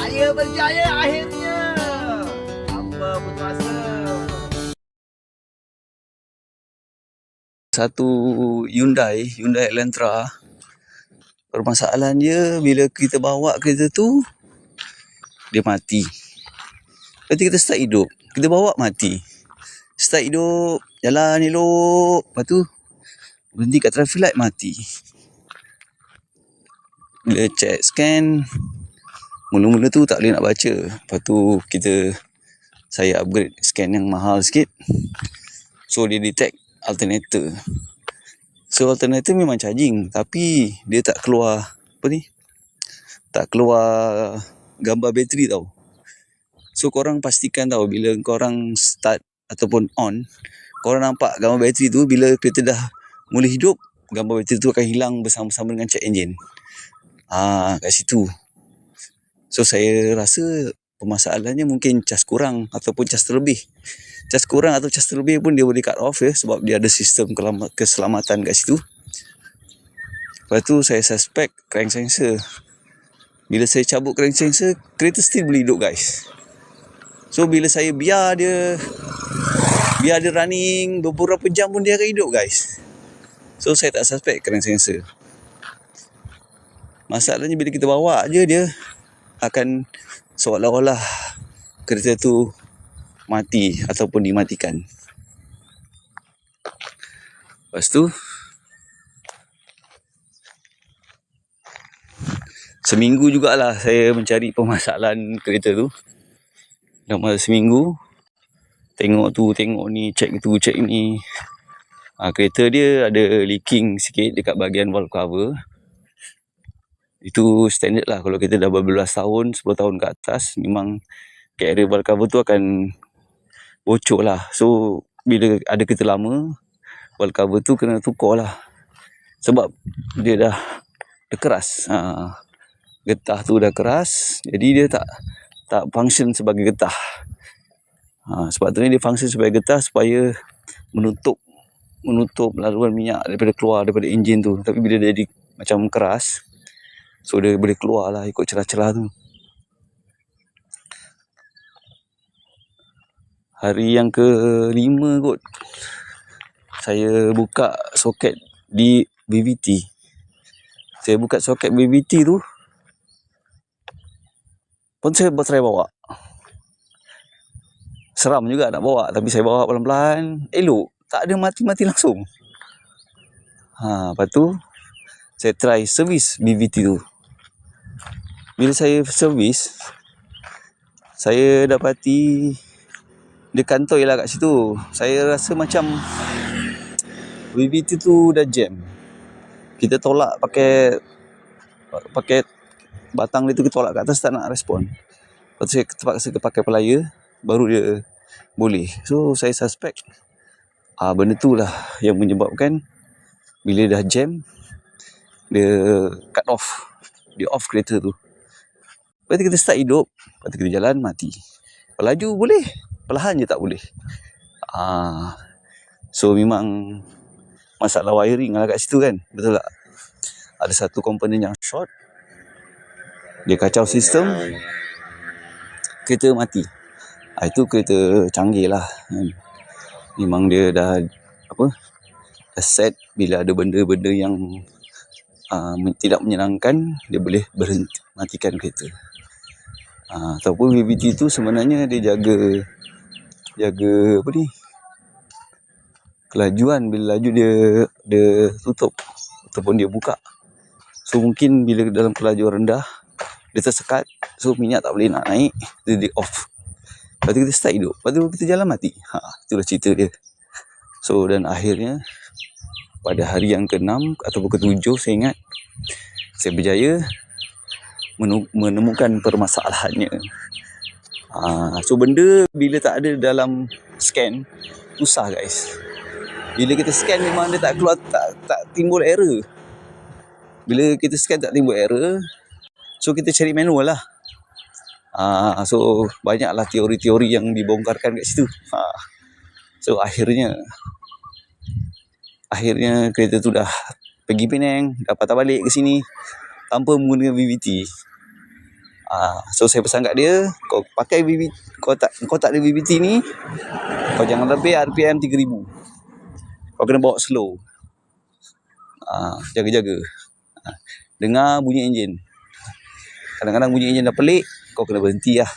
Saya berjaya akhirnya. Apa putus asa? Satu Hyundai Elantra. Permasalahan dia bila kita bawa kereta tu, dia mati. Nanti kita start hidup, kita bawa mati. Start hidup, jalan elok, lepas tu berhenti kat traffic light, mati. Bila check scan, mula-mula tu tak boleh nak baca. Lepas tu saya upgrade scan yang mahal sikit. So dia detect alternator. So alternator memang charging, tapi dia tak keluar tak keluar gambar bateri tau. So korang pastikan tau, bila korang start ataupun on, korang nampak gambar bateri tu, bila kereta dah mula hidup, gambar bateri tu akan hilang bersama-sama dengan check engine. Kat situ. So saya rasa permasalahannya mungkin cas kurang ataupun cas terlebih. Cas kurang atau cas terlebih pun dia boleh cut off ya, sebab dia ada sistem keselamatan kat situ. Lepas tu saya suspect crank sensor. Bila saya cabut crank sensor, kereta still boleh hidup guys. So bila saya biar dia running beberapa jam pun dia akan hidup guys. So saya tak suspect crank sensor. Masalahnya bila kita bawa je, dia akan seolah-olah kereta tu mati ataupun dimatikan. Lepas tu seminggu jugalah saya mencari permasalahan kereta tu. Dalam masa seminggu, tengok tu, tengok ni, cek tu, cek ni. Kereta dia ada leaking sikit dekat bahagian valve cover. Itu standard lah kalau kita dah berbelas tahun, 10 tahun ke atas, memang area valve cover tu akan bocor lah. So bila ada kereta lama, valve cover tu kena tukar lah, sebab dia dah keras. Getah tu dah keras, jadi dia tak function sebagai getah. Sebab tu ni dia function sebagai getah supaya menutup laluan minyak daripada keluar daripada enjin tu. Tapi bila dia jadi macam keras, so dia boleh keluar lah ikut celah-celah tu. Hari yang ke-5 kot, saya buka soket di BVT. Saya buka soket BVT tu pun saya try bawa. Seram juga nak bawa, tapi saya bawa pelan-pelan. Elok, tak ada mati-mati langsung. Lepas tu saya try servis BVT tu. Bila saya servis, saya dapati dia kantoi lah kat situ. Saya rasa macam BVT tu dah jam. Kita tolak pakai batang dia tu, kita tolak kat atas, tak nak respon. Lepas tu saya terpaksa pakai pelayar, baru dia boleh. So saya suspect benda tu lah yang menyebabkan bila dah jam, dia cut off. Dia off kereta tu. Lepas tu kita start hidup, lepas tu kita jalan, mati. Pelaju boleh, perlahan je tak boleh. So memang masalah wiring lah kat situ kan. Betul tak? Ada satu komponen yang short, dia kacau sistem, kereta mati. Itu kereta canggih lah. Memang dia dah set, bila ada benda-benda yang tidak menyenangkan, dia boleh berhenti, matikan kereta. Ataupun BVT tu sebenarnya dia jaga kelajuan. Bila laju dia tutup ataupun dia buka. So mungkin bila dalam kelajuan rendah, dia tersekat, so minyak tak boleh nak naik, dia off. Lepas tu kita start hidup, lepas tu kita jalan, mati. Itulah cerita dia. So dan akhirnya pada hari yang ke-6 ataupun ke-7, saya ingat, saya berjaya menemukan permasalahannya. So benda bila tak ada dalam scan, susah guys. Bila kita scan memang dia tak keluar, tak timbul error. Bila kita scan tak timbul error, so kita cari manual lah. So banyaklah teori-teori yang dibongkarkan kat situ. So akhirnya kereta tu dah pergi Penang, dah patah balik ke sini tanpa menggunakan BVT. So saya pesan kat dia, kau pakai BBT, kau tak ada BBT ni, kau jangan lebih RPM 3000. Kau kena bawa slow. Jaga-jaga. Dengar bunyi enjin. Kadang-kadang bunyi enjin dah pelik, kau kena berhenti lah.